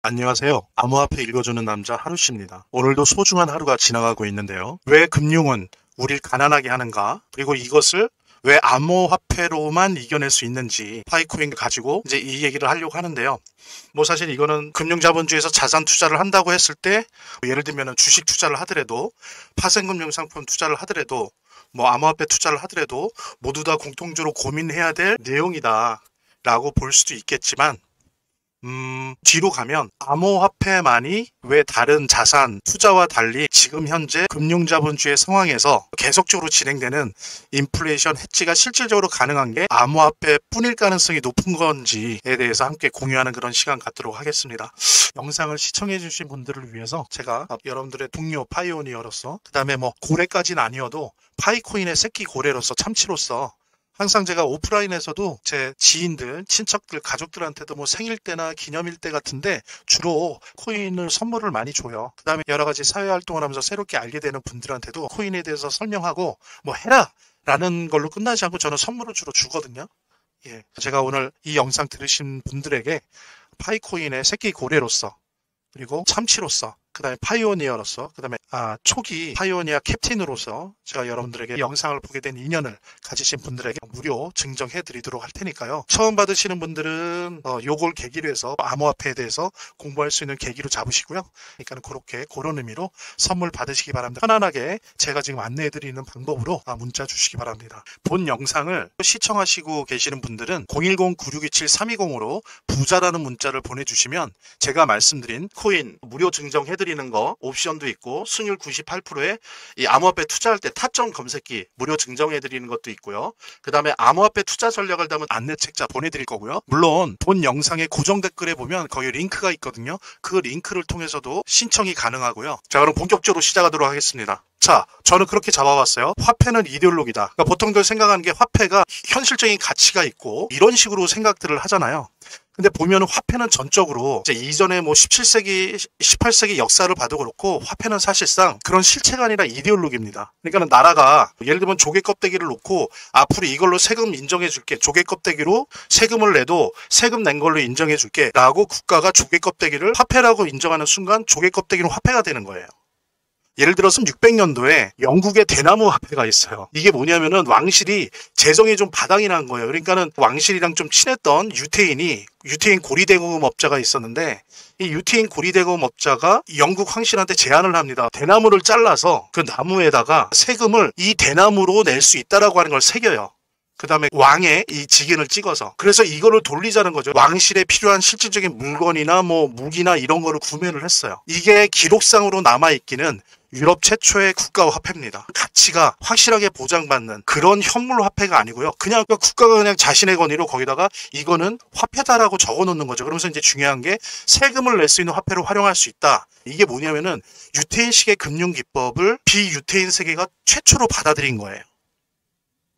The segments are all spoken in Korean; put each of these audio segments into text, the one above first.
안녕하세요. 암호화폐 읽어주는 남자 하루씨입니다. 오늘도 소중한 하루가 지나가고 있는데요. 왜 금융은 우리를 가난하게 하는가? 그리고 이것을 왜 암호화폐로만 이겨낼 수 있는지 파이코인을 가지고 이제 이 얘기를 하려고 하는데요. 뭐 사실 이거는 금융자본주의에서 자산 투자를 한다고 했을 때 예를 들면 주식 투자를 하더라도 파생금융 상품 투자를 하더라도 뭐 암호화폐 투자를 하더라도 모두 다 공통적으로 고민해야 될 내용이다 라고 볼 수도 있겠지만 뒤로 가면 암호화폐만이 왜 다른 자산 투자와 달리 지금 현재 금융자본주의 상황에서 계속적으로 진행되는 인플레이션 해지가 실질적으로 가능한 게 암호화폐뿐일 가능성이 높은 건지에 대해서 함께 공유하는 그런 시간 갖도록 하겠습니다. 영상을 시청해 주신 분들을 위해서 제가 여러분들의 동료 파이오니어로서 그 다음에 뭐 고래까지는 아니어도 파이코인의 새끼 고래로서 참치로서 항상 제가 오프라인에서도 제 지인들, 친척들, 가족들한테도 뭐 생일 때나 기념일 때 같은데 주로 코인을 선물을 많이 줘요. 그 다음에 여러 가지 사회활동을 하면서 새롭게 알게 되는 분들한테도 코인에 대해서 설명하고 뭐 해라! 라는 걸로 끝나지 않고 저는 선물을 주로 주거든요. 예, 제가 오늘 이 영상 들으신 분들에게 파이코인의 새끼 고래로서 그리고 참치로서 그 다음에 파이오니어로서 그 다음에 초기 파이오니어 캡틴으로서 제가 여러분들에게 영상을 보게 된 인연을 가지신 분들에게 무료 증정해 드리도록 할 테니까요. 처음 받으시는 분들은 요걸 계기로 해서 암호화폐에 대해서 공부할 수 있는 계기로 잡으시고요. 그러니까 그렇게 그런 의미로 선물 받으시기 바랍니다. 편안하게 제가 지금 안내해 드리는 방법으로 문자 주시기 바랍니다. 본 영상을 시청하시고 계시는 분들은 010-9627-320으로 부자라는 문자를 보내주시면 제가 말씀드린 코인 무료 증정해 드리는 거 옵션도 있고 순율 98%에 이 암호화폐 투자할 때 타점 검색기 무료 증정해 드리는 것도 있고요. 그 다음에 암호화폐 투자 전략을 담은 안내책자 보내드릴 거고요. 물론 본 영상의 고정 댓글에 보면 거기 링크가 있거든요. 그 링크를 통해서도 신청이 가능하고요. 자, 그럼 본격적으로 시작하도록 하겠습니다. 자, 저는 그렇게 잡아봤어요. 화폐는 이데올로기다. 그러니까 보통들 생각하는 게 화폐가 현실적인 가치가 있고 이런 식으로 생각들을 하잖아요. 근데 보면 화폐는 전적으로 이제 이전에 뭐 17세기, 18세기 역사를 봐도 그렇고 화폐는 사실상 그런 실체가 아니라 이데올로기입니다. 그러니까 나라가 예를 들면 조개 껍데기를 놓고 앞으로 이걸로 세금 인정해 줄게. 조개 껍데기로 세금을 내도 세금 낸 걸로 인정해 줄게. 라고 국가가 조개 껍데기를 화폐라고 인정하는 순간 조개 껍데기는 화폐가 되는 거예요. 예를 들어서 600년도에 영국의 대나무 화폐가 있어요. 이게 뭐냐면은 왕실이 재정이 좀 바닥이 난 거예요. 그러니까는 왕실이랑 좀 친했던 유태인 고리대공업자가 있었는데 이 유태인 고리대공업자가 영국 황실한테 제안을 합니다. 대나무를 잘라서 그 나무에다가 세금을 이 대나무로 낼 수 있다라고 하는 걸 새겨요. 그 다음에 왕의 이 직인을 찍어서 그래서 이거를 돌리자는 거죠. 왕실에 필요한 실질적인 물건이나 뭐 무기나 이런 거를 구매를 했어요. 이게 기록상으로 남아있기는 유럽 최초의 국가 화폐입니다. 가치가 확실하게 보장받는 그런 현물 화폐가 아니고요. 그냥 국가가 그냥 자신의 권위로 거기다가 이거는 화폐다라고 적어 놓는 거죠. 그러면서 이제 중요한 게 세금을 낼 수 있는 화폐로 활용할 수 있다. 이게 뭐냐면은 유태인식의 금융 기법을 비유태인 세계가 최초로 받아들인 거예요.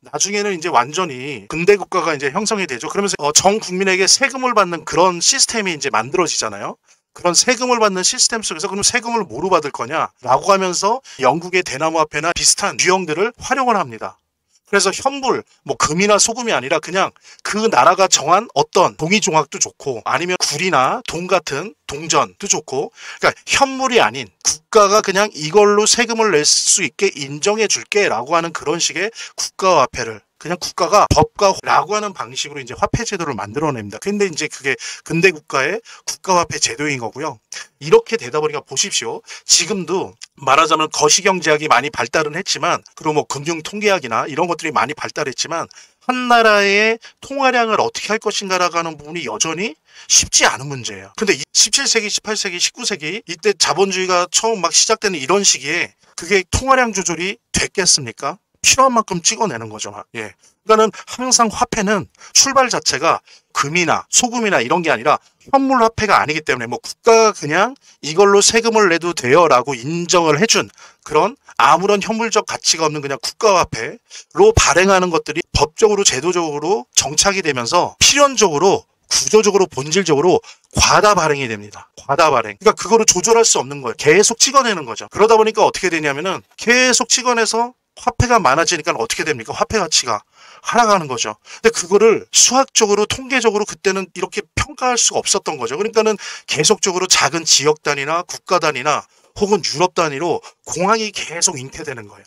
나중에는 이제 완전히 근대 국가가 이제 형성이 되죠. 그러면서 전 국민에게 세금을 받는 그런 시스템이 이제 만들어지잖아요. 그런 세금을 받는 시스템 속에서 그럼 세금을 뭐로 받을 거냐라고 하면서 영국의 대나무 화폐나 비슷한 유형들을 활용을 합니다. 그래서 현물, 뭐 금이나 소금이 아니라 그냥 그 나라가 정한 어떤 동의 조각도 좋고 아니면 굴이나 돈 같은 동전도 좋고 그러니까 현물이 아닌 국가가 그냥 이걸로 세금을 낼 수 있게 인정해 줄게 라고 하는 그런 식의 국가화폐를 그냥 국가가 법과라고 하는 방식으로 이제 화폐 제도를 만들어냅니다. 근데 이제 그게 근대 국가의 국가화폐 제도인 거고요. 이렇게 되다 보니까 보십시오. 지금도 말하자면 거시경제학이 많이 발달은 했지만 그리고 뭐 금융통계학이나 이런 것들이 많이 발달했지만 한 나라의 통화량을 어떻게 할 것인가라고 하는 부분이 여전히 쉽지 않은 문제예요. 근데 17세기, 18세기, 19세기 이때 자본주의가 처음 막 시작되는 이런 시기에 그게 통화량 조절이 됐겠습니까? 필요한 만큼 찍어내는 거죠. 예. 그러니까는 항상 화폐는 출발 자체가 금이나 소금이나 이런 게 아니라 현물 화폐가 아니기 때문에 뭐 국가가 그냥 이걸로 세금을 내도 돼요라고 인정을 해준 그런 아무런 현물적 가치가 없는 그냥 국가화폐로 발행하는 것들이 법적으로 제도적으로 정착이 되면서 필연적으로 구조적으로 본질적으로 과다 발행이 됩니다. 과다 발행. 그러니까 그거를 조절할 수 없는 거예요. 계속 찍어내는 거죠. 그러다 보니까 어떻게 되냐면은 계속 찍어내서 화폐가 많아지니까 어떻게 됩니까? 화폐 가치가 하락하는 거죠. 근데 그거를 수학적으로 통계적으로 그때는 이렇게 평가할 수가 없었던 거죠. 그러니까는 계속적으로 작은 지역 단위나 국가 단위나 혹은 유럽 단위로 공항이 계속 잉태되는 거예요.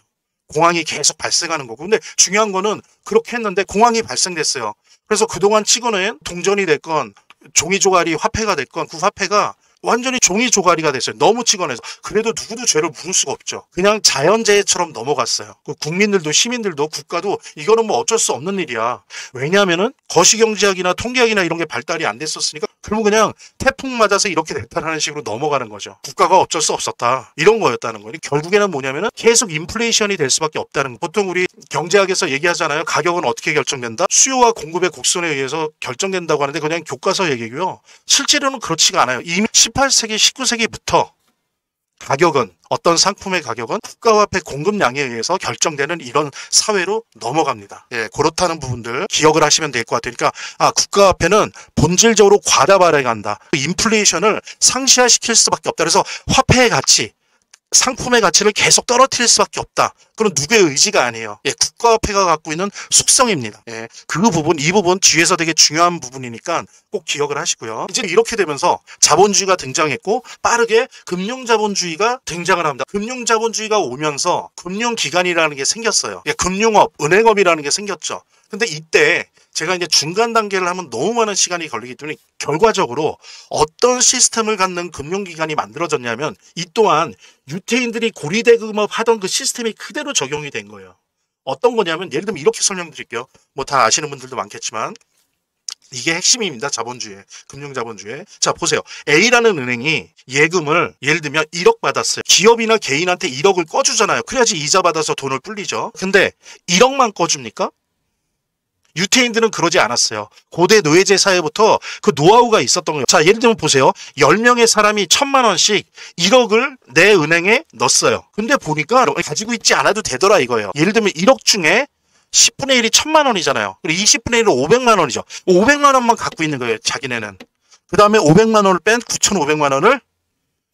공항이 계속 발생하는 거고. 근데 중요한 거는 그렇게 했는데 공항이 발생됐어요. 그래서 그동안 찍어낸 동전이 됐건 종이 조각이 화폐가 됐건 그 화폐가 완전히 종이 조가리가 됐어요. 너무 찍어내서. 그래도 누구도 죄를 물을 수가 없죠. 그냥 자연재해처럼 넘어갔어요. 그 국민들도 시민들도 국가도 이거는 뭐 어쩔 수 없는 일이야. 왜냐하면은 거시경제학이나 통계학이나 이런 게 발달이 안 됐었으니까 그러면 그냥 태풍 맞아서 이렇게 됐다라는 식으로 넘어가는 거죠. 국가가 어쩔 수 없었다. 이런 거였다는 거예요. 결국에는 뭐냐면은 계속 인플레이션이 될 수밖에 없다는 거. 보통 우리 경제학에서 얘기하잖아요. 가격은 어떻게 결정된다? 수요와 공급의 곡선에 의해서 결정된다고 하는데 그냥 교과서 얘기고요. 실제로는 그렇지가 않아요. 이미 18세기, 19세기부터 가격은 어떤 상품의 가격은 국가화폐 공급량에 의해서 결정되는 이런 사회로 넘어갑니다. 예, 그렇다는 부분들 기억을 하시면 될 것 같아요. 그러니까 국가화폐는 본질적으로 과다 발행한다. 인플레이션을 상쇄시킬 수밖에 없다. 그래서 화폐의 가치, 상품의 가치를 계속 떨어뜨릴 수밖에 없다. 그건 누구의 의지가 아니에요. 예, 국가화폐가 갖고 있는 속성입니다. 예, 그 부분, 이 부분 뒤에서 되게 중요한 부분이니까 꼭 기억을 하시고요. 이제 이렇게 되면서 자본주의가 등장했고 빠르게 금융자본주의가 등장을 합니다. 금융자본주의가 오면서 금융기관이라는 게 생겼어요. 예, 금융업, 은행업이라는 게 생겼죠. 근데 이때 제가 이제 중간 단계를 하면 너무 많은 시간이 걸리기 때문에 결과적으로 어떤 시스템을 갖는 금융기관이 만들어졌냐면 이 또한 유태인들이 고리대금업 하던 그 시스템이 그대로 적용이 된 거예요. 어떤 거냐면 예를 들면 이렇게 설명드릴게요. 뭐 다 아시는 분들도 많겠지만 이게 핵심입니다. 자본주의, 금융자본주의. 자, 보세요. A라는 은행이 예금을 예를 들면 1억 받았어요. 기업이나 개인한테 1억을 꺼주잖아요. 그래야지 이자 받아서 돈을 불리죠. 근데 1억만 꺼줍니까? 유태인들은 그러지 않았어요. 고대 노예제 사회부터 그 노하우가 있었던 거예요. 자, 예를 들면 보세요. 10명의 사람이 1,000만 원씩 1억을 내 은행에 넣었어요. 근데 보니까 가지고 있지 않아도 되더라 이거예요. 예를 들면 1억 중에 10분의 1이 1,000만 원이잖아요. 그리고 20분의 1은 500만 원이죠. 500만 원만 갖고 있는 거예요. 자기네는. 그 다음에 500만 원을 뺀 9,500만 원을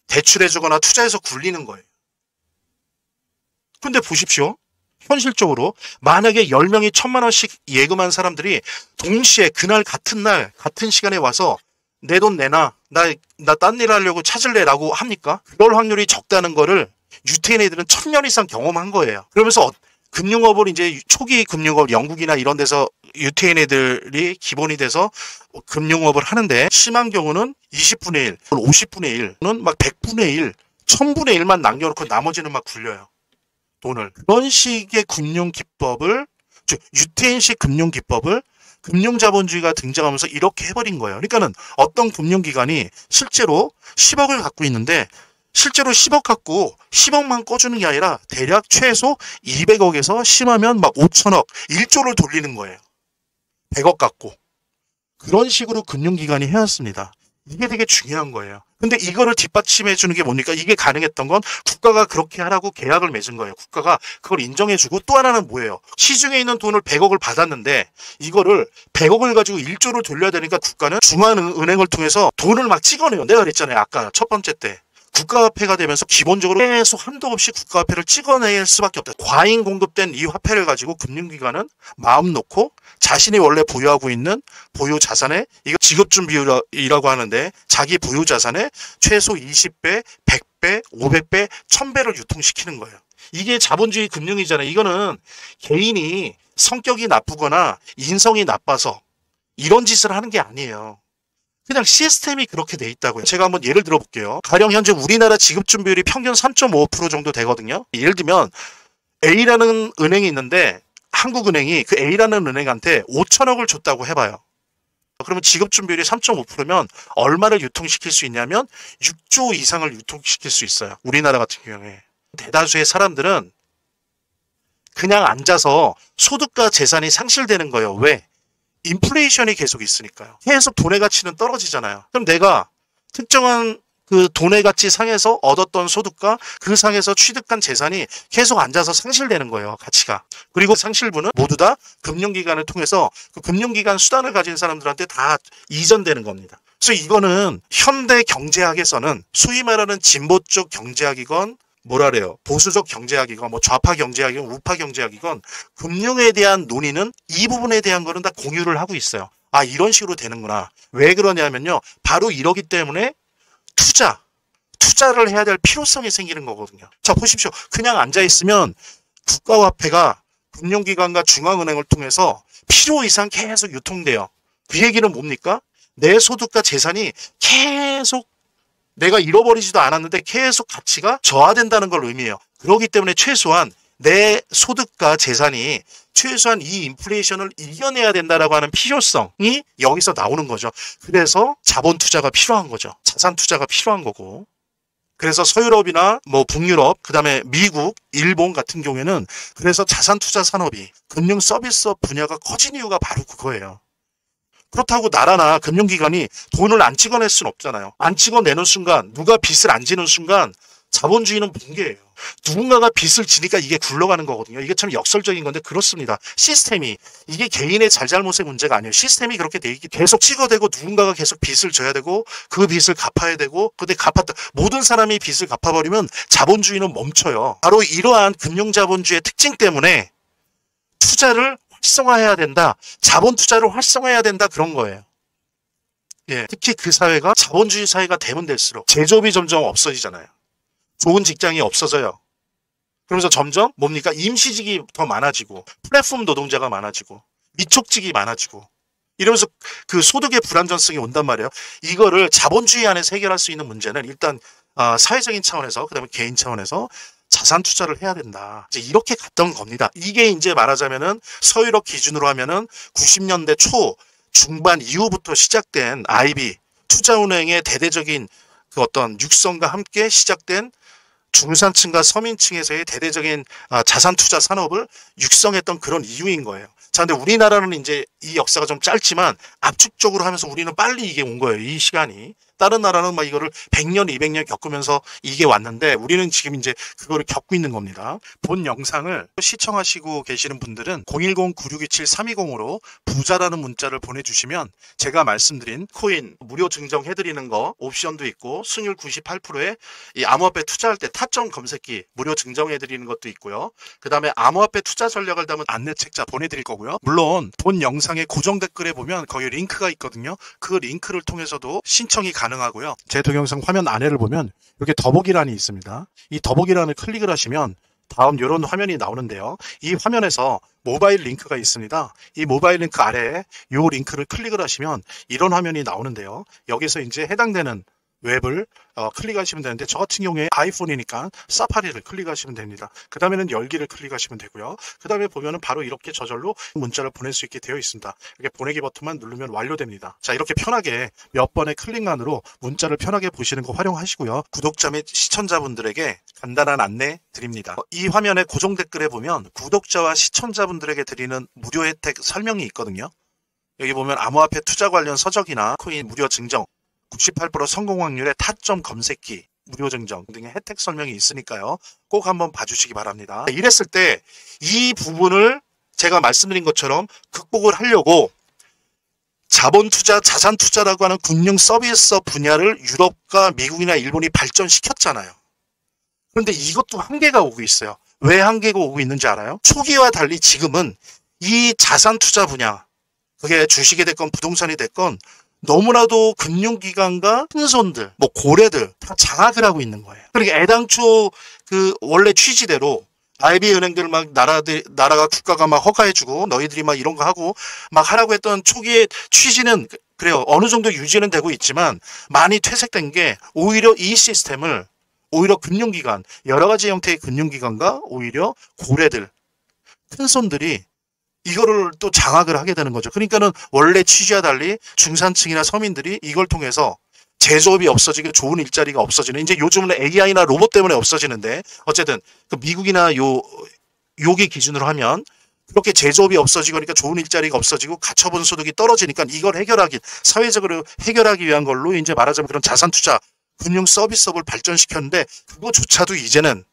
대출해주거나 투자해서 굴리는 거예요. 근데 보십시오. 현실적으로 만약에 10명이 1,000만 원씩 예금한 사람들이 동시에 그날 같은 날 같은 시간에 와서 내 돈 내놔, 나 딴 일 하려고 찾을래 라고 합니까? 그럴 확률이 적다는 거를 유태인 애들은 1,000년 이상 경험한 거예요. 그러면서 금융업을 이제 초기 금융업 영국이나 이런 데서 유태인 애들이 기본이 돼서 금융업을 하는데 심한 경우는 20분의 1, 50분의 1는 막 100분의 1, 1000분의 1만 남겨놓고 나머지는 막 굴려요. 돈을. 그런 식의 금융기법을, 즉 유태인식 금융기법을 금융자본주의가 등장하면서 이렇게 해버린 거예요. 그러니까는 어떤 금융기관이 실제로 10억을 갖고 있는데 실제로 10억 갖고 10억만 꺼주는 게 아니라 대략 최소 200억에서 심하면 막 5천억, 1조를 돌리는 거예요. 100억 갖고. 그런 식으로 금융기관이 해왔습니다. 이게 되게 중요한 거예요. 근데 이거를 뒷받침해 주는 게 뭡니까? 이게 가능했던 건 국가가 그렇게 하라고 계약을 맺은 거예요. 국가가 그걸 인정해주고 또 하나는 뭐예요? 시중에 있는 돈을 100억을 받았는데 이거를 100억을 가지고 1조를 돌려야 되니까 국가는 중앙은행을 통해서 돈을 막 찍어내요. 내가 그랬잖아요. 아까 첫 번째 때. 국가화폐가 되면서 기본적으로 계속 한도 없이 국가화폐를 찍어낼 수밖에 없다. 과잉 공급된 이 화폐를 가지고 금융기관은 마음 놓고 자신이 원래 보유하고 있는 보유 자산의 이거 지급준 비율이라고 하는데 자기 보유 자산의 최소 20배, 100배, 500배, 1000배를 유통시키는 거예요. 이게 자본주의 금융이잖아요. 이거는 개인이 성격이 나쁘거나 인성이 나빠서 이런 짓을 하는 게 아니에요. 그냥 시스템이 그렇게 돼 있다고요. 제가 한번 예를 들어 볼게요. 가령 현재 우리나라 지급준 비율이 평균 3.5% 정도 되거든요. 예를 들면 A라는 은행이 있는데 한국은행이 그 A라는 은행한테 5천억을 줬다고 해봐요. 그러면 지급준 비율이 3.5%면 얼마를 유통시킬 수 있냐면 6조 이상을 유통시킬 수 있어요. 우리나라 같은 경우에. 대다수의 사람들은 그냥 앉아서 소득과 재산이 상실되는 거예요. 왜? 인플레이션이 계속 있으니까요. 계속 돈의 가치는 떨어지잖아요. 그럼 내가 특정한 그 돈의 가치 상에서 얻었던 소득과 그 상에서 취득한 재산이 계속 앉아서 상실되는 거예요. 가치가. 그리고 상실분은 모두 다 금융기관을 통해서 그 금융기관 수단을 가진 사람들한테 다 이전되는 겁니다. 그래서 이거는 현대 경제학에서는 소위 말하는 진보 쪽 경제학이건 뭐라래요? 보수적 경제학이건 뭐 좌파 경제학이건 우파 경제학이건 금융에 대한 논의는 이 부분에 대한 거는 다 공유를 하고 있어요. 아, 이런 식으로 되는구나. 왜 그러냐면요. 바로 이러기 때문에 투자를 해야 될 필요성이 생기는 거거든요. 자, 보십시오. 그냥 앉아있으면 국가화폐가 금융기관과 중앙은행을 통해서 필요 이상 계속 유통돼요. 그 얘기는 뭡니까? 내 소득과 재산이 계속 내가 잃어버리지도 않았는데 계속 가치가 저하된다는 걸 의미해요. 그렇기 때문에 최소한 내 소득과 재산이 최소한 이 인플레이션을 이겨내야 된다라고 하는 필요성이 여기서 나오는 거죠. 그래서 자본 투자가 필요한 거죠. 자산 투자가 필요한 거고. 그래서 서유럽이나 뭐 북유럽, 그다음에 미국, 일본 같은 경우에는 그래서 자산 투자 산업이 금융 서비스업 분야가 커진 이유가 바로 그거예요. 그렇다고 나라나 금융기관이 돈을 안 찍어낼 수는 없잖아요. 안 찍어내는 순간, 누가 빚을 안 지는 순간 자본주의는 붕괴예요. 누군가가 빚을 지니까 이게 굴러가는 거거든요. 이게 참 역설적인 건데 그렇습니다. 시스템이, 이게 개인의 잘잘못의 문제가 아니에요. 시스템이 그렇게 돼 있기, 계속 찍어대고 누군가가 계속 빚을 져야 되고 그 빚을 갚아야 되고, 근데 모든 사람이 빚을 갚아버리면 자본주의는 멈춰요. 바로 이러한 금융자본주의의 특징 때문에 투자를 활성화해야 된다. 자본 투자를 활성화해야 된다. 그런 거예요. 예, 특히 그 사회가 자본주의 사회가 되면 될수록 제조업이 점점 없어지잖아요. 좋은 직장이 없어져요. 그러면서 점점 뭡니까? 임시직이 더 많아지고 플랫폼 노동자가 많아지고 미촉직이 많아지고 이러면서 그 소득의 불안정성이 온단 말이에요. 이거를 자본주의 안에서 해결할 수 있는 문제는 일단 사회적인 차원에서, 그다음에 개인 차원에서 자산 투자를 해야 된다. 이제 이렇게 갔던 겁니다. 이게 이제 말하자면은 서유럽 기준으로 하면은 90년대 초 중반 이후부터 시작된 IB 투자은행의 대대적인 그 어떤 육성과 함께 시작된 중산층과 서민층에서의 대대적인 자산 투자 산업을 육성했던 그런 이유인 거예요. 자, 근데 우리나라는 이제 이 역사가 좀 짧지만 압축적으로 하면서 우리는 빨리 이게 온 거예요. 이 시간이. 다른 나라는 막 이거를 100년, 200년 겪으면서 이게 왔는데 우리는 지금 이제 그거를 겪고 있는 겁니다. 본 영상을 시청하시고 계시는 분들은 010-9627-320으로 부자라는 문자를 보내주시면 제가 말씀드린 코인 무료 증정해드리는 거 옵션도 있고 수익률 98%에 이 암호화폐 투자할 때 타점 검색기 무료 증정해드리는 것도 있고요. 그 다음에 암호화폐 투자 전략을 담은 안내책자 보내드릴 거고요. 물론 본 영상의 고정 댓글에 보면 거기 링크가 있거든요. 그 링크를 통해서도 신청이 가능하고요. 제 동영상 화면 아래를 보면 이렇게 더보기란이 있습니다. 이 더보기란을 클릭을 하시면 다음 이런 화면이 나오는데요. 이 화면에서 모바일 링크가 있습니다. 이 모바일 링크 아래에 이 링크를 클릭을 하시면 이런 화면이 나오는데요. 여기서 이제 해당되는 웹을 클릭하시면 되는데 저 같은 경우에 아이폰이니까 사파리를 클릭하시면 됩니다. 그 다음에는 열기를 클릭하시면 되고요. 그 다음에 보면은 바로 이렇게 저절로 문자를 보낼 수 있게 되어 있습니다. 이렇게 보내기 버튼만 누르면 완료됩니다. 자, 이렇게 편하게 몇 번의 클릭만으로 문자를 편하게 보시는 거 활용하시고요. 구독자 및 시청자분들에게 간단한 안내 드립니다. 이 화면의 고정 댓글에 보면 구독자와 시청자분들에게 드리는 무료 혜택 설명이 있거든요. 여기 보면 암호화폐 투자 관련 서적이나 코인 무료 증정, 98% 성공 확률의 타점 검색기, 무료 증정 등의 혜택 설명이 있으니까요. 꼭 한번 봐주시기 바랍니다. 이랬을 때 이 부분을 제가 말씀드린 것처럼 극복을 하려고 자본 투자, 자산 투자라고 하는 금융 서비스 분야를 유럽과 미국이나 일본이 발전시켰잖아요. 그런데 이것도 한계가 오고 있어요. 왜 한계가 오고 있는지 알아요? 초기와 달리 지금은 이 자산 투자 분야, 그게 주식이 됐건 부동산이 됐건 너무나도 금융기관과 큰손들, 뭐 고래들 다 장악을 하고 있는 거예요. 그러니까 애당초 그 원래 취지대로 IB 은행들 막 나라가 국가가 막 허가해주고 너희들이 막 이런 거 하고 막 하라고 했던 초기의 취지는 그래요. 어느 정도 유지는 되고 있지만 많이 퇴색된 게 오히려 이 시스템을 오히려 금융기관, 여러 가지 형태의 금융기관과 오히려 고래들, 큰손들이 이거를 또 장악을 하게 되는 거죠. 그러니까는 원래 취지와 달리 중산층이나 서민들이 이걸 통해서 제조업이 없어지고 좋은 일자리가 없어지는, 이제 요즘은 AI나 로봇 때문에 없어지는데 어쨌든 그 미국이나 요기 기준으로 하면 그렇게 제조업이 없어지고 그러니까 좋은 일자리가 없어지고 가처분 소득이 떨어지니까 이걸 사회적으로 해결하기 위한 걸로 이제 말하자면 그런 자산 투자 금융 서비스업을 발전시켰는데 그거조차도 이제는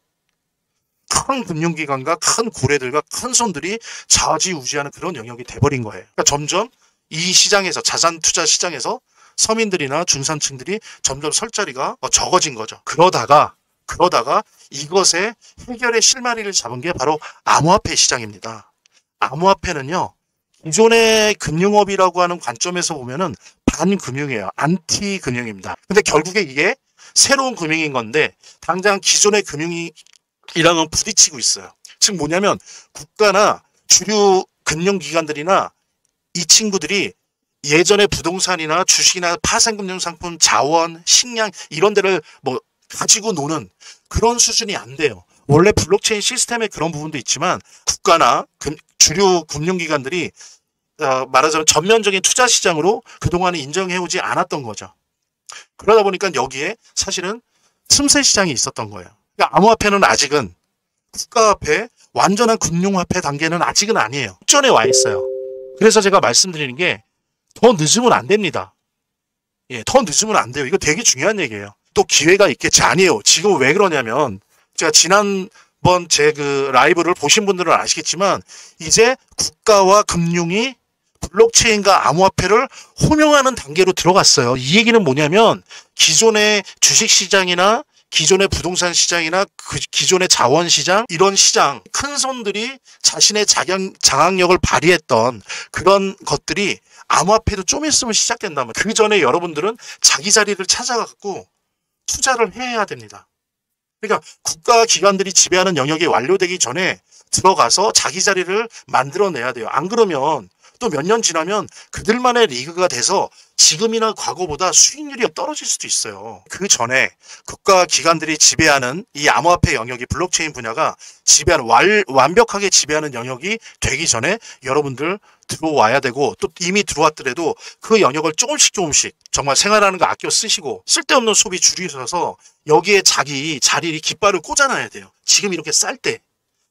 큰 금융기관과 큰 고래들과 큰 손들이 좌지우지하는 그런 영역이 돼버린 거예요. 그러니까 점점 이 시장에서, 자산 투자 시장에서 서민들이나 중산층들이 점점 설 자리가 적어진 거죠. 그러다가 그러다가 이것의 해결의 실마리를 잡은 게 바로 암호화폐 시장입니다. 암호화폐는요, 기존의 금융업이라고 하는 관점에서 보면은 반금융이에요. 안티 금융입니다. 근데 결국에 이게 새로운 금융인 건데 당장 기존의 금융이랑은 부딪히고 있어요. 즉 뭐냐면 국가나 주류 금융기관들이나 이 친구들이 예전에 부동산이나 주식이나 파생금융상품, 자원, 식량 이런 데를 뭐 가지고 노는 그런 수준이 안 돼요. 원래 블록체인 시스템에 그런 부분도 있지만 국가나 주류 금융기관들이 말하자면 전면적인 투자 시장으로 그동안에 인정해오지 않았던 거죠. 그러다 보니까 여기에 사실은 틈새 시장이 있었던 거예요. 그러니까 암호화폐는 아직은 국가화폐, 완전한 금융화폐 단계는 아직은 아니에요. 직전에 와 있어요. 그래서 제가 말씀드리는 게 더 늦으면 안 됩니다. 예, 더 늦으면 안 돼요. 이거 되게 중요한 얘기예요. 또 기회가 있겠지. 아니에요. 지금 왜 그러냐면 제가 지난번 제 그 라이브를 보신 분들은 아시겠지만 이제 국가와 금융이 블록체인과 암호화폐를 혼용하는 단계로 들어갔어요. 이 얘기는 뭐냐면 기존의 주식시장이나 기존의 부동산 시장이나 기존의 자원시장 이런 시장 큰 손들이 자신의 장악력을 발휘했던 그런 것들이 암호화폐도 좀 있으면 시작된다면 그 전에 여러분들은 자기 자리를 찾아갖고 투자를 해야 됩니다. 그러니까 국가 기관들이 지배하는 영역이 완료되기 전에 들어가서 자기 자리를 만들어내야 돼요. 안 그러면 또 몇 년 지나면 그들만의 리그가 돼서 지금이나 과거보다 수익률이 떨어질 수도 있어요. 그 전에 국가 기관들이 지배하는 이 암호화폐 영역이 블록체인 분야가 지배하는 완벽하게 지배하는 영역이 되기 전에 여러분들 들어와야 되고 또 이미 들어왔더라도 그 영역을 조금씩 정말 생활하는 거 아껴 쓰시고 쓸데없는 소비 줄이셔서 여기에 자기 자리를 깃발을 꽂아놔야 돼요. 지금 이렇게 쌀 때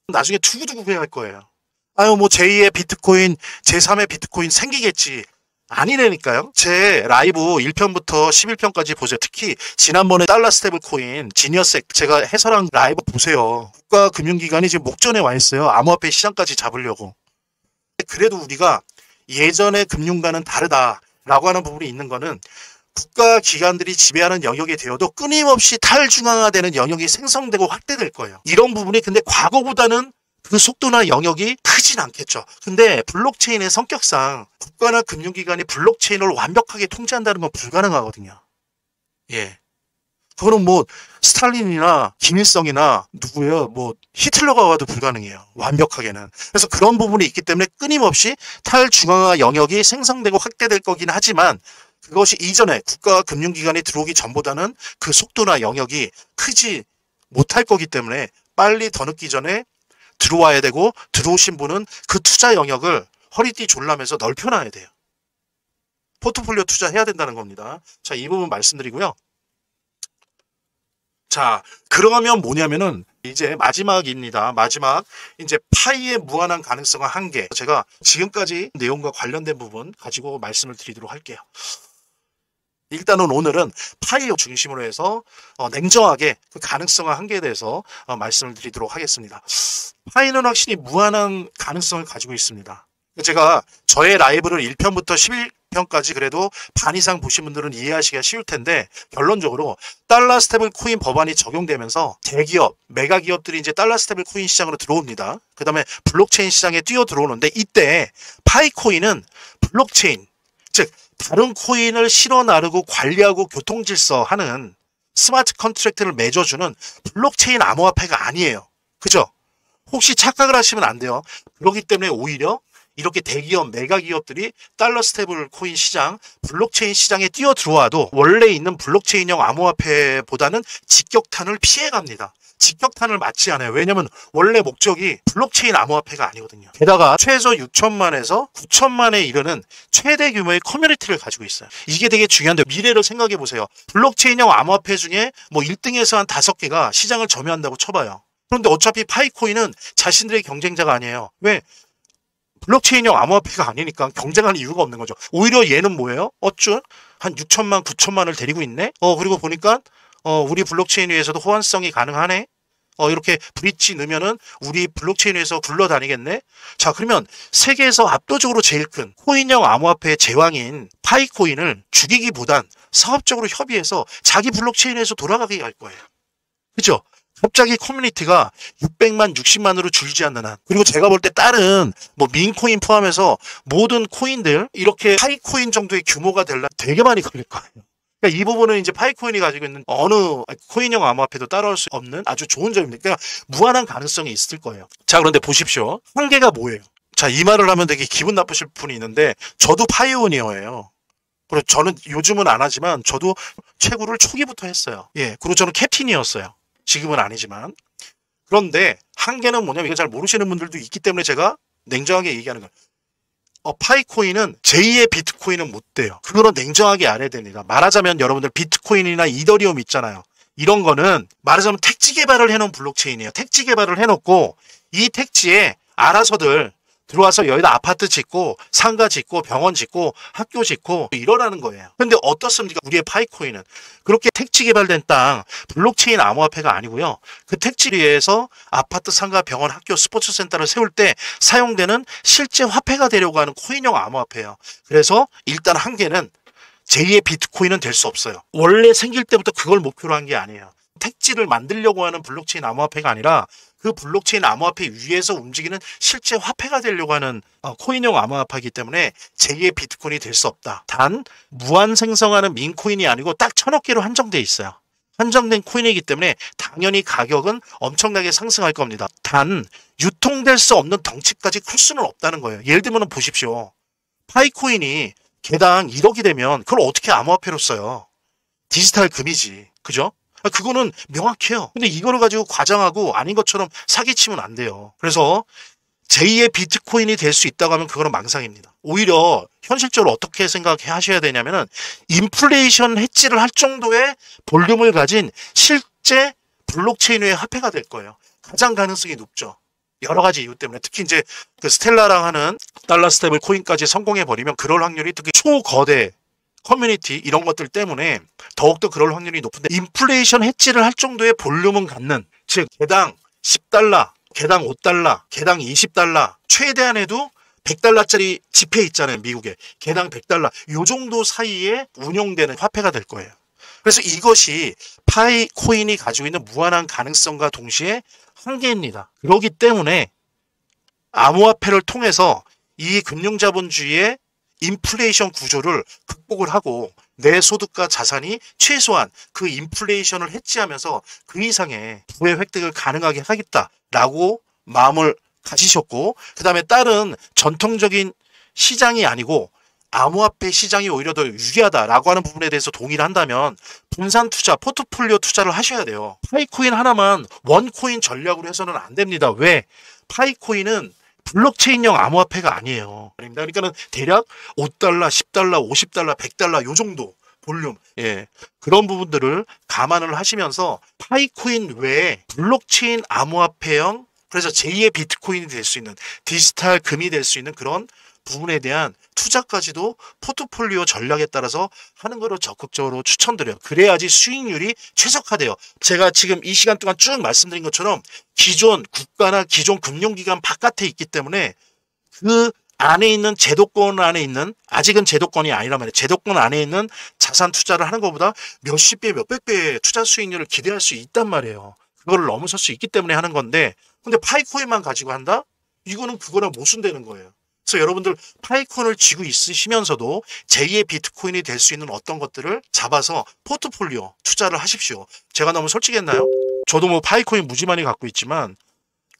나중에 두고두고 후회할 거예요. 아유 뭐 제2의 비트코인, 제3의 비트코인 생기겠지. 아니라니까요. 제 라이브 1편부터 11편까지 보세요. 특히 지난번에 달러 스테이블 코인, 지니어스 제가 해설한 라이브 보세요. 국가 금융기관이 지금 목전에 와 있어요. 암호화폐 시장까지 잡으려고. 그래도 우리가 예전의 금융과는 다르다라고 하는 부분이 있는 거는 국가 기관들이 지배하는 영역이 되어도 끊임없이 탈중앙화되는 영역이 생성되고 확대될 거예요. 이런 부분이 근데 과거보다는 그 속도나 영역이 크진 않겠죠. 근데 블록체인의 성격상 국가나 금융기관이 블록체인을 완벽하게 통제한다는 건 불가능하거든요. 예. 그거는 뭐 스탈린이나 김일성이나 누구예요? 뭐 히틀러가 와도 불가능해요. 완벽하게는. 그래서 그런 부분이 있기 때문에 끊임없이 탈중앙화 영역이 생성되고 확대될 거긴 하지만 그것이 이전에 국가 금융기관이 들어오기 전보다는 그 속도나 영역이 크지 못할 거기 때문에 빨리 더 늦기 전에 들어와야 되고 들어오신 분은 그 투자 영역을 허리띠 졸라매서 넓혀놔야 돼요. 포트폴리오 투자해야 된다는 겁니다. 자, 이 부분 말씀드리고요. 자, 그러면 뭐냐면은 이제 마지막입니다. 마지막 이제 파이의 무한한 가능성은 한계. 제가 지금까지 내용과 관련된 부분 가지고 말씀을 드리도록 할게요. 일단은 오늘은 파이 중심으로 해서 냉정하게 그 가능성과 한계에 대해서 말씀을 드리도록 하겠습니다. 파이는 확실히 무한한 가능성을 가지고 있습니다. 제가 저의 라이브를 1편부터 11편까지 그래도 반 이상 보신 분들은 이해하시기가 쉬울 텐데 결론적으로 달러 스테이블 코인 법안이 적용되면서 대기업, 메가 기업들이 이제 달러 스테이블 코인 시장으로 들어옵니다. 그 다음에 블록체인 시장에 뛰어 들어오는데 이때 파이 코인은 블록체인, 즉 다른 코인을 실어 나르고 관리하고 교통질서하는 스마트 컨트랙트를 맺어주는 블록체인 암호화폐가 아니에요. 그죠? 혹시 착각을 하시면 안 돼요. 그렇기 때문에 오히려 이렇게 대기업, 메가 기업들이 달러 스테이블 코인 시장, 블록체인 시장에 뛰어 들어와도 원래 있는 블록체인형 암호화폐보다는 직격탄을 피해갑니다. 직격탄을 맞지 않아요. 왜냐면 원래 목적이 블록체인 암호화폐가 아니거든요. 게다가 최소 6천만에서 9천만에 이르는 최대 규모의 커뮤니티를 가지고 있어요. 이게 되게 중요한데 미래를 생각해 보세요. 블록체인형 암호화폐 중에 뭐 1등에서 한 5개가 시장을 점유한다고 쳐봐요. 그런데 어차피 파이코인은 자신들의 경쟁자가 아니에요. 왜? 블록체인형 암호화폐가 아니니까 경쟁할 이유가 없는 거죠. 오히려 얘는 뭐예요? 어쭈? 한 6천만, 9천만을 데리고 있네? 그리고 보니까 우리 블록체인 위에서도 호환성이 가능하네? 이렇게 브릿지 넣으면은 우리 블록체인 위에서 굴러다니겠네? 자, 그러면 세계에서 압도적으로 제일 큰 코인형 암호화폐의 제왕인 파이코인을 죽이기보단 사업적으로 협의해서 자기 블록체인에서 돌아가게 할 거예요. 그죠? 갑자기 커뮤니티가 600만, 60만으로 줄지 않는 한. 그리고 제가 볼 때 다른 뭐 민코인 포함해서 모든 코인들 이렇게 파이코인 정도의 규모가 되려면 되게 많이 걸릴 거예요. 그러니까 이 부분은 이제 파이코인이 가지고 있는 어느 코인형 암호화폐도 따라올 수 없는 아주 좋은 점입니다. 그러니까 무한한 가능성이 있을 거예요. 자, 그런데 보십시오. 한계가 뭐예요? 자, 이 말을 하면 되게 기분 나쁘실 분이 있는데 저도 파이오니어예요. 그리고 저는 요즘은 안 하지만 저도 채굴을 초기부터 했어요. 예, 그리고 저는 캡틴이었어요. 지금은 아니지만. 그런데 한계는 뭐냐면 이거 잘 모르시는 분들도 있기 때문에 제가 냉정하게 얘기하는 거예요. 파이코인은 제2의 비트코인은 못 돼요. 그거는 냉정하게 알아야 됩니다. 말하자면 여러분들 비트코인이나 이더리움 있잖아요. 이런 거는 말하자면 택지 개발을 해놓은 블록체인이에요. 택지 개발을 해놓고 이 택지에 알아서들 들어와서 여기다 아파트 짓고 상가 짓고 병원 짓고 학교 짓고 이러라는 거예요. 근데 어떻습니까? 우리의 파이코인은 그렇게 택지 개발된 땅 블록체인 암호화폐가 아니고요. 그 택지에서 아파트 상가 병원 학교 스포츠 센터를 세울 때 사용되는 실제 화폐가 되려고 하는 코인형 암호화폐예요. 그래서 일단 한계는 제2의 비트코인은 될 수 없어요. 원래 생길 때부터 그걸 목표로 한 게 아니에요. 택지를 만들려고 하는 블록체인 암호화폐가 아니라 그 블록체인 암호화폐 위에서 움직이는 실제 화폐가 되려고 하는 코인형 암호화폐이기 때문에 제2의 비트코인이 될 수 없다. 단 무한 생성하는 민코인이 아니고 딱 1000억 개로 한정돼 있어요. 한정된 코인이기 때문에 당연히 가격은 엄청나게 상승할 겁니다. 단 유통될 수 없는 덩치까지 클 수는 없다는 거예요. 예를 들면 보십시오. 파이코인이 개당 1억이 되면 그걸 어떻게 암호화폐로 써요? 디지털 금이지. 그죠? 그거는 명확해요. 근데 이거를 가지고 과장하고 아닌 것처럼 사기치면 안 돼요. 그래서 제2의 비트코인이 될 수 있다고 하면 그거는 망상입니다. 오히려 현실적으로 어떻게 생각하셔야 되냐면은 인플레이션 해지를 할 정도의 볼륨을 가진 실제 블록체인의 화폐가 될 거예요. 가장 가능성이 높죠. 여러 가지 이유 때문에 특히 이제 그 스텔라랑 하는 달러 스테이블 코인까지 성공해 버리면 그럴 확률이 특히 초거대 커뮤니티 이런 것들 때문에 더욱더 그럴 확률이 높은데 인플레이션 해지를 할 정도의 볼륨은 갖는 즉 개당 10달러, 개당 5달러, 개당 20달러 최대한에도 100달러짜리 지폐 있잖아요. 미국에 개당 100달러 요 정도 사이에 운용되는 화폐가 될 거예요. 그래서 이것이 파이코인이 가지고 있는 무한한 가능성과 동시에 한계입니다. 그렇기 때문에 암호화폐를 통해서 이 금융자본주의의 인플레이션 구조를 극복을 하고 내 소득과 자산이 최소한 그 인플레이션을 해지하면서 그 이상의 부의 획득을 가능하게 하겠다라고 마음을 가지셨고 그 다음에 다른 전통적인 시장이 아니고 암호화폐 시장이 오히려 더 유리하다라고 하는 부분에 대해서 동의를 한다면 분산 투자, 포트폴리오 투자를 하셔야 돼요. 파이코인 하나만 원코인 전략으로 해서는 안 됩니다. 왜? 파이코인은 블록체인형 암호화폐가 아니에요. 그러니까는 대략 5달러, 10달러, 50달러, 100달러 요 정도 볼륨. 예. 그런 부분들을 감안을 하시면서 파이코인 외에 블록체인 암호화폐형 그래서 제2의 비트코인이 될 수 있는 디지털 금이 될 수 있는 그런 부분에 대한 투자까지도 포트폴리오 전략에 따라서 하는 거를 적극적으로 추천드려요. 그래야지 수익률이 최적화돼요. 제가 지금 이 시간 동안 쭉 말씀드린 것처럼 기존 국가나 기존 금융기관 바깥에 있기 때문에 그 안에 있는 제도권 안에 있는 아직은 제도권이 아니란 말이에요. 제도권 안에 있는 자산 투자를 하는 것보다 몇십 배, 몇백 배의 투자 수익률을 기대할 수 있단 말이에요. 그거를 넘어설 수 있기 때문에 하는 건데 근데 파이코인만 가지고 한다? 이거는 그거랑 모순되는 거예요. 그래서 여러분들 파이코인을 쥐고 있으시면서도 제2의 비트코인이 될 수 있는 어떤 것들을 잡아서 포트폴리오 투자를 하십시오. 제가 너무 솔직했나요? 저도 뭐 파이코인 무지 많이 갖고 있지만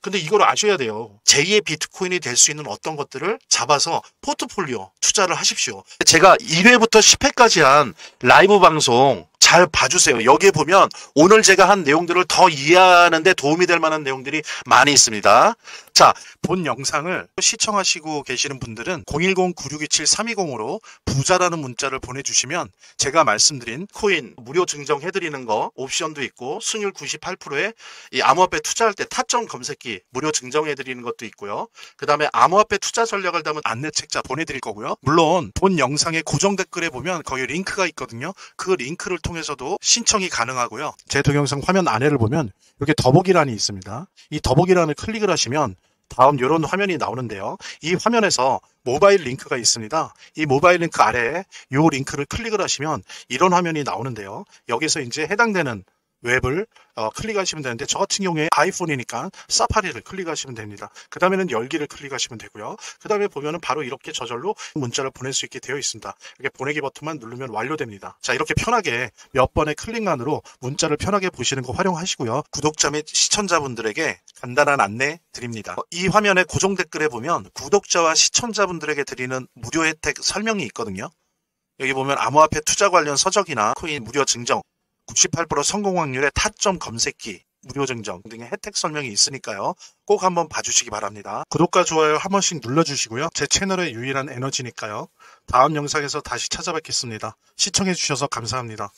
근데 이걸 아셔야 돼요. 제2의 비트코인이 될 수 있는 어떤 것들을 잡아서 포트폴리오 투자를 하십시오. 제가 1회부터 10회까지 한 라이브 방송 잘 봐주세요. 여기에 보면 오늘 제가 한 내용들을 더 이해하는 데 도움이 될 만한 내용들이 많이 있습니다. 자, 본 영상을 시청하시고 계시는 분들은 010-9627-320으로 부자라는 문자를 보내주시면 제가 말씀드린 코인 무료 증정해드리는 거 옵션도 있고 승률 98%에 이 암호화폐 투자할 때 타점 검색기 무료 증정해드리는 것도 있고요. 그 다음에 암호화폐 투자 전략을 담은 안내책자 보내드릴 거고요. 물론 본 영상의 고정 댓글에 보면 거기 링크가 있거든요. 그 링크를 통해서도 신청이 가능하고요. 제 동영상 화면 아래를 보면 이렇게 더보기란이 있습니다. 이 더보기란을 클릭을 하시면 다음 이런 화면이 나오는데요. 이 화면에서 모바일 링크가 있습니다. 이 모바일 링크 아래에 이 링크를 클릭을 하시면 이런 화면이 나오는데요. 여기서 이제 해당되는 웹을 클릭하시면 되는데, 저 같은 경우에 아이폰이니까 사파리를 클릭하시면 됩니다. 그 다음에는 열기를 클릭하시면 되고요. 그 다음에 보면은 바로 이렇게 저절로 문자를 보낼 수 있게 되어 있습니다. 이렇게 보내기 버튼만 누르면 완료됩니다. 자, 이렇게 편하게 몇 번의 클릭만으로 문자를 편하게 보시는 거 활용하시고요. 구독자 및 시청자분들에게 간단한 안내 드립니다. 이 화면의 고정 댓글에 보면 구독자와 시청자분들에게 드리는 무료 혜택 설명이 있거든요. 여기 보면 암호화폐 투자 관련 서적이나 코인 무료 증정, 98% 성공 확률의 타점 검색기, 무료 증정 등의 혜택 설명이 있으니까요. 꼭 한번 봐주시기 바랍니다. 구독과 좋아요 한 번씩 눌러주시고요. 제 채널의 유일한 에너지니까요. 다음 영상에서 다시 찾아뵙겠습니다. 시청해주셔서 감사합니다.